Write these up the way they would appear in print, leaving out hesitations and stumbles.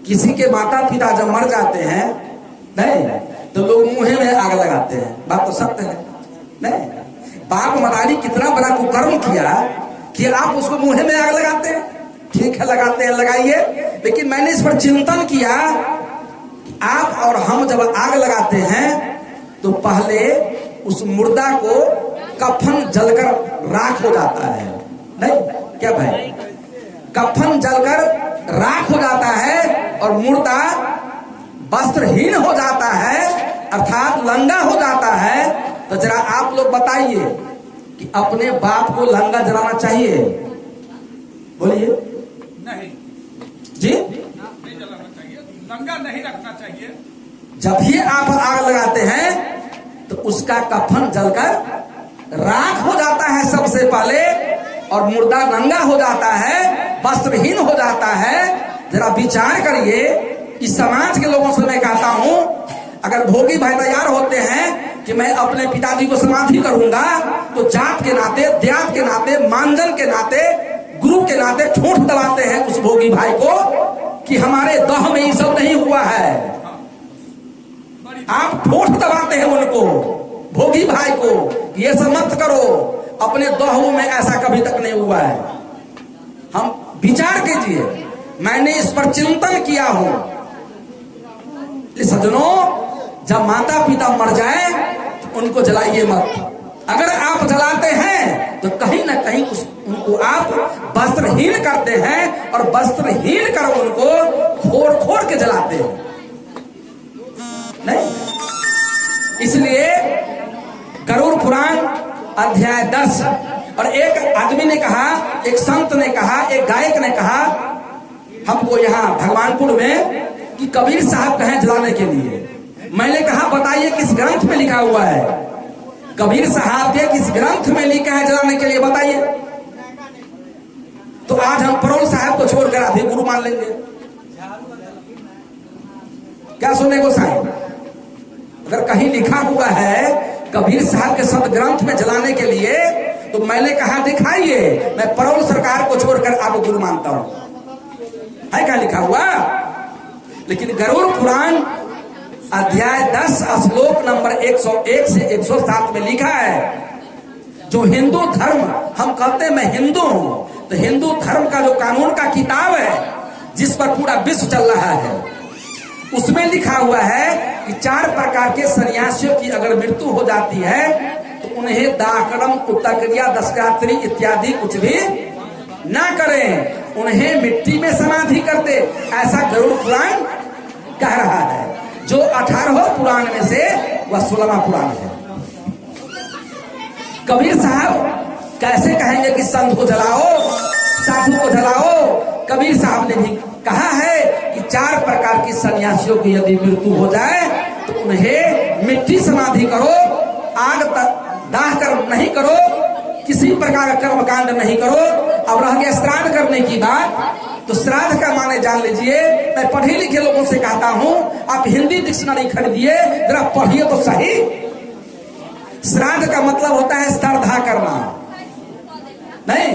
किसी के माता पिता जब मर जाते हैं नहीं तो लोग मुंह में आग लगाते हैं, बात तो सत्य है नहीं। बाप मतारी कितना बड़ा कुकर्म किया कि आप उसको मुंह में आग लगाते हैं। ठीक है लगाते हैं, लगाइए, लेकिन मैंने इस पर चिंतन किया कि आप और हम जब आग लगाते हैं तो पहले उस मुर्दा को कफन जलकर राख हो जाता है नहीं क्या भाई, कफन जलकर राख हो जाता है और मुर्दा वस्त्रहीन हो जाता है, अर्थात लंगा हो जाता है। तो जरा आप लोग बताइए कि अपने बाप को लंगा जलाना चाहिए? बोलिए नहीं जी, नहीं जलाना चाहिए, लंगा नहीं रखना चाहिए। जब भी आप आग लगाते हैं तो उसका कफन जलकर राख हो जाता है सबसे पहले, और मुर्दा नंगा हो जाता है, वस्त्रहीन हो जाता है। जरा विचार करिए। इस समाज के लोगों से मैं कहता हूं, अगर भोगी भाई तैयार होते हैं कि मैं अपने पिताजी को समाधि करूंगा, तो जात के नाते, देहात के नाते, मानजन के नाते, गुरु के नाते ठोंठ दबाते हैं उस भोगी भाई को कि हमारे दह में ये सब नहीं हुआ है। आप ठोंठ दबाते हैं उनको, भोगी भाई को, ये सब मत करो, अपने दहों में ऐसा कभी तक नहीं हुआ है। हम विचार कीजिए, मैंने इस पर चिंतन किया हूं। सज्जनों, जब माता पिता मर जाए तो उनको जलाइए मत। अगर आप जलाते हैं तो कहीं ना कहीं उनको आप वस्त्रहीन करते हैं, और वस्त्रहीन कर उनको खोड़ खोड़ के जलाते हैं नहीं। इसलिए गरुड़ पुराण अध्याय 10, और एक आदमी ने कहा, एक संत ने कहा, एक गायक ने कहा हमको यहाँ भगवानपुर में कि कबीर साहब कहें जलाने के लिए। मैंने कहा बताइए किस ग्रंथ में लिखा हुआ है? कबीर साहब के किस ग्रंथ में लिखा है जलाने के लिए, बताइए। तो आज हम परोल साहब को छोड़कर आधे गुरु मान लेंगे। क्या सुनने को साहब? अगर कहीं लिखा हुआ है कबीर साहब के संत ग्रंथ में जलाने के लिए, तो मैंने कहा दिखाइए, मैं परोल सरकार को छोड़कर आपको गुरु मानता हूं। है क्या लिखा हुआ? लेकिन गरुड़ पुराण अध्याय 10 श्लोक नंबर 101 से 107 में लिखा है, जो हिंदू धर्म, हम कहते हैं मैं हिंदू हूं, तो हिंदू धर्म का जो कानून का किताब है जिस पर पूरा विश्व चल रहा है, उसमें लिखा हुआ है कि 4 प्रकार के सन्यासियों की अगर मृत्यु हो जाती है तो उन्हें दाकड़म, उत्तरक्रिया, दशकात्री इत्यादि कुछ भी ना करें, उन्हें मिट्टी में समाधि कर दे। ऐसा गरुड़ पुराण कह रहा है, जो 18 पुराण में से वह 16वां पुराण है। कबीर साहब कैसे कहेंगे कि संत को जलाओ, साधु को जलाओ? कबीर साहब ने भी कहा है कि 4 प्रकार की सन्यासियों की यदि मृत्यु हो जाए तो उन्हें मिट्टी समाधि करो, आग दाह कर नहीं करो, किसी प्रकार का कर्मकांड नहीं करो। अब रह गया श्राद्ध करने की बात, तो श्राद्ध का माने जान लीजिए। मैं पढ़े लिखे लोगों से कहता हूं, आप हिंदी डिक्शनरी खरीदिए, जरा पढ़िए तो सही। श्राद्ध का मतलब होता है श्रद्धा करना नहीं।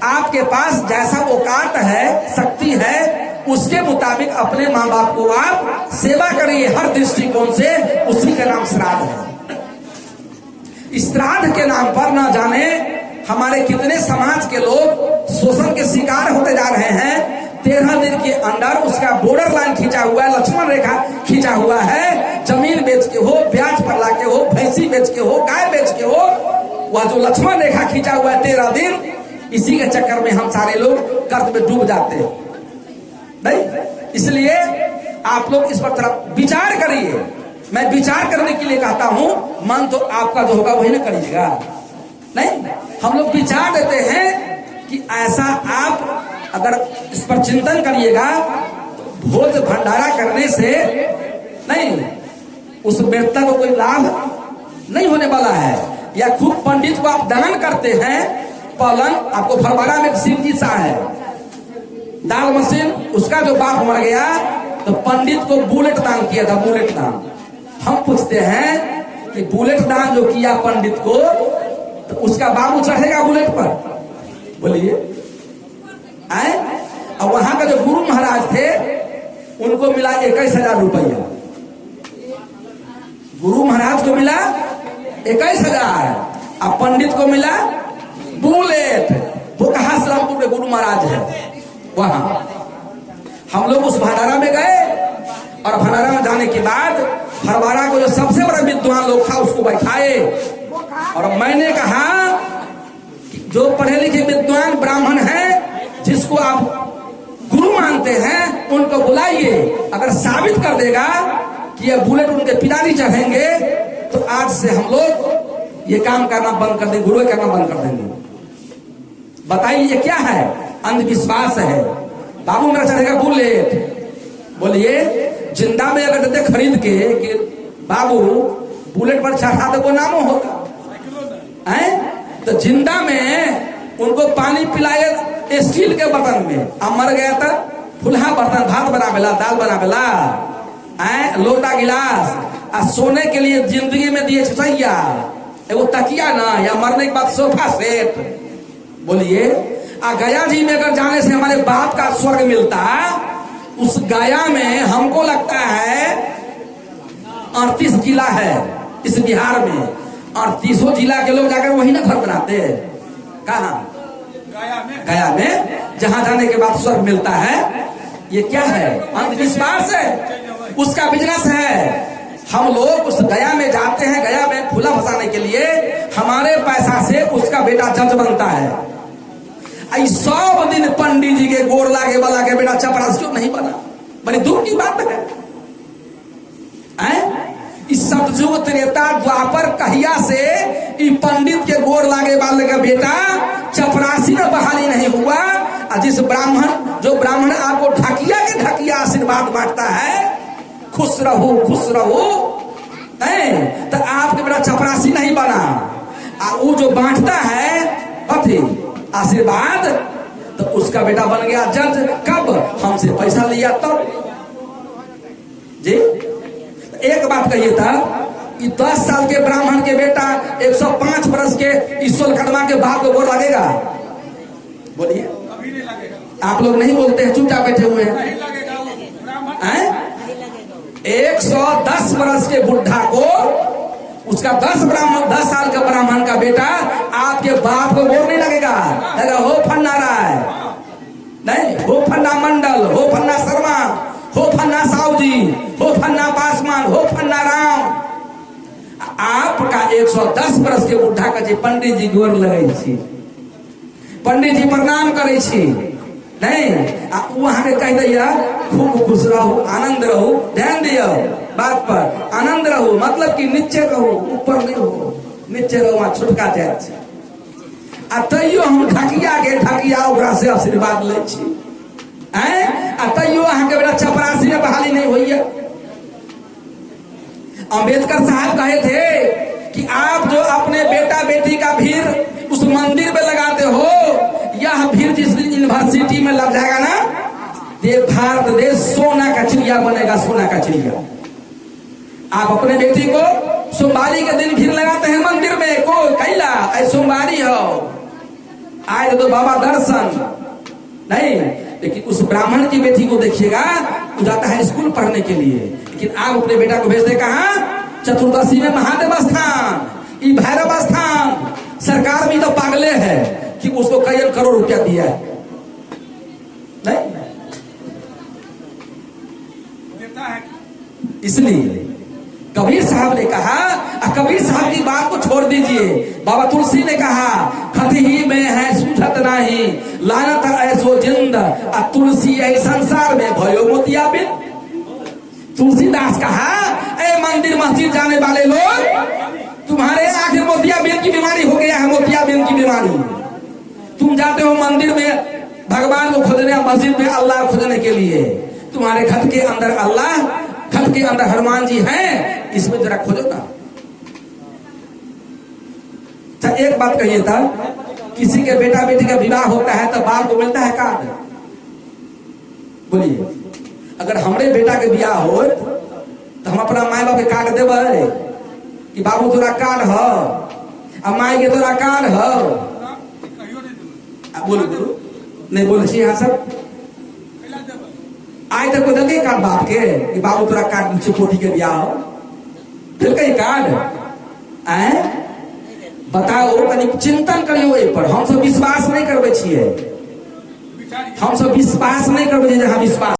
आपके पास जैसा औकात है, शक्ति है, उसके मुताबिक अपने माँ बाप को आप सेवा करिए हर दृष्टिकोण से, उसी का नाम श्राद्ध है। श्राद्ध के नाम पर न जाने हमारे कितने समाज के लोग शोषण के शिकार होते जा रहे हैं। 13 दिन के अंदर उसका बॉर्डर लाइन खींचा हुआ है, लक्ष्मण रेखा खींचा हुआ है। जमीन बेच के हो, ब्याज पर लाके हो, भैंसी बेच के हो, गाय बेच के हो, वह जो लक्ष्मण रेखा खींचा हुआ है 13 दिन, इसी के चक्कर में हम सारे लोग कर्ज में डूब जाते हैं नहीं। इसलिए आप लोग इस पर तरफ विचार करिए। मैं विचार करने के लिए कहता हूं, मन तो आपका जो होगा वही ना करिएगा नहीं। हम लोग विचार देते हैं कि ऐसा आप अगर इस पर चिंतन करिएगा, तो भोज भंडारा करने से नहीं, उस मृतक को कोई लाभ नहीं होने वाला है। या खूब पंडित को आप दान करते हैं, पलन आपको फरवरा में शिव जी सा है दाल मशीन, उसका जो बाप मर गया तो पंडित को बुलेट दान किया था, बुलेट दान। हम पूछते हैं कि बुलेट दान जो किया पंडित को, तो उसका बाबू चढ़ेगा बुलेट पर? बोलिए। और वहां का जो गुरु महाराज थे, उनको मिला 21,000 रुपया, गुरु महाराज को मिला 21,000, और पंडित को मिला बुलेट। वो कहा सलामपुर के गुरु महाराज है वहां। हम लोग उस भंडारा में गए, और भंडारा में जाने के बाद फरवारा को जो सबसे बड़ा विद्वान लोग था उसको बैठाए, और मैंने कहा कि जो पढ़े लिखे विद्वान ब्राह्मण हैं, जिसको आप गुरु मानते हैं, उनको बुलाइए। अगर साबित कर देगा कि ये बुलेट उनके पिताजी चढ़ेंगे, तो आज से हम लोग ये काम करना बंद कर देंगे, गुरु करना बंद कर देंगे। बताइए ये क्या है? अंधविश्वास है। बाबू मेरा चढ़ेगा बुलेट, बोलिए जिंदा में अगर देते खरीद के कि बाबू बुलेट पर चढ़ा दे, वो नामो होगा है? तो जिंदा में उनको पानी पिलाए स्टील के बर्तन में, अब मर गया था फुल्हा बर्तन, भात बना बेला, दाल बना बेला, लोटा गिलास, और सोने के लिए जिंदगी में दिए छठैया, वो तकिया ना, या मरने के बाद सोफा सेट। बोलिए गया जी में अगर जाने से हमारे बाप का स्वर्ग मिलता, उस गया में हमको लगता है 38 जिला है इस बिहार में, 38 जिला के लोग जाकर वही ना घर बनाते। कहा? गया में जहां जाने के बाद स्वर्ग मिलता है। ये क्या है? अंधविश्वास है, उसका बिजनेस है। हम लोग उस गया में जाते हैं, गया में फूला फंसाने के लिए, हमारे पैसा से उसका बेटा जज बनता है। 100 दिन पंडित जी के गोर लागे वाला के बेटा चपरास क्यों नहीं बना? बड़ी दुख की बात है। इस सतयुग त्रेता द्वापर कहिया से पंडित के गोर लागे वाले का बेटा चपरासी में बहाली नहीं हुआ। जिस जो ब्राह्मण आपको ढकिया के ढकिया आशीर्वाद बांटता है, खुश रहो खुश रहो, तो आपके बेटा चपरासी नहीं बना। और वो जो बांटता है अथी आशीर्वाद, तो उसका बेटा बन गया जज। कब? हमसे पैसा लिया तब जी। एक बात कहिए था कि 10 साल के ब्राह्मण के बेटा 105 वर्ष के ईश्वर कदमा के बाप को गोर लगेगा? बोलिए। कभी नहीं लगेगा। आप लोग नहीं बोलते हैं, चुपचाप बैठे हुए हैं। नहीं लगेगा। 110 वर्ष के बुढ़ा को उसका 10 साल का ब्राह्मण का बेटा आपके बाप को गोर नहीं लगेगा? हो फन्ना राय नहीं, हो फन्ना मंडल, हो फन्ना शर्मा, हो फन्ना साहू जी, हो फन्ना पासवान, हो फन्ना राम। आपका 110 वर्ष के बुढ़ा का जी पंडित जी गोर लगे छी, पंडित जी प्रणाम करे छी, नहीं वहां के कह दिया खूब खुश रहो, आनंद रहो, ध्यान दियो बात पर, आनंद रहो मतलब कि नीचे रहो, ऊपर नहीं हो, नीचे रहो, वहां छुटका जाए। तैयो हम ढकिया ओकरा से आशीर्वाद ले छी, तैयो अहाँ के बेटा चपरासी में बहाली नहीं हुई है। अम्बेडकर साहब कहे थे कि आप जो अपने बेटा बेटी का भीड़ उस मंदिर में लगाते हो, यह भीड़ जिस दिन यूनिवर्सिटी में लग जाएगा ना, ये भारत देश सोना का चिड़िया बनेगा, सोना का चिड़िया। आप अपने बेटी को सोमवारी के दिन भीड़ लगाते हैं मंदिर में, को कैला सोमवारी हो आए तो बाबा दर्शन नहीं, लेकिन उस ब्राह्मण की बेटी को देखिएगा, वो जाता है स्कूल पढ़ने के लिए, लेकिन आप अपने बेटा को भेजते कहाँ? चतुर्दशी में महादेव स्थान, भैरव स्थान। सरकार भी तो पागले है कि उसको कई करोड़ रुपया दिया है, नहीं देता है। इसलिए कबीर साहब ने कहा, कबीर साहब की बात को छोड़ दीजिए, बाबा तुलसी ने कहा खती ही में है सूझत नहीं, लानत ऐसो जिंद तुलसी ऐ संसार में भयो मोतियाबिंद। तुलसीदास कहा, ए मंदिर मस्जिद जाने वाले लोग, तुम्हारे आखिर मोतियाबिंद की बीमारी हो गया है, मोतियाबिंद की बीमारी। तुम जाते हो मंदिर में भगवान को खोजने, मस्जिद में अल्लाह खोजने के लिए, तुम्हारे घर के अंदर अल्लाह, घर के अंदर हनुमान जी हैं, इसमें जरा खोजो ना। एक बात कहिए था, किसी के बेटा बेटी का विवाह होता है तो बाप को मिलता है कार्ड? बोलिए, अगर हमारे बेटा के विवाह हो तो हम अपना माई बाप के कार्ड देवे कि बाबू तोरा कार्ड हो, अब माई के तोरा कार्ड हो? बोलो बोलो, नहीं बोले यहाँ सब आज तक कोई देलकै कार्ड बाप के कि बाबू तोरा कार्ड चिपोटी के बियाह हो देलकै कार्ड आए बताओ कनी चिंतन करियो ओहि पर हम सब विश्वास नहीं करबै छियै विचार हम सब विश्वास नहीं करबै जे हम विश्वास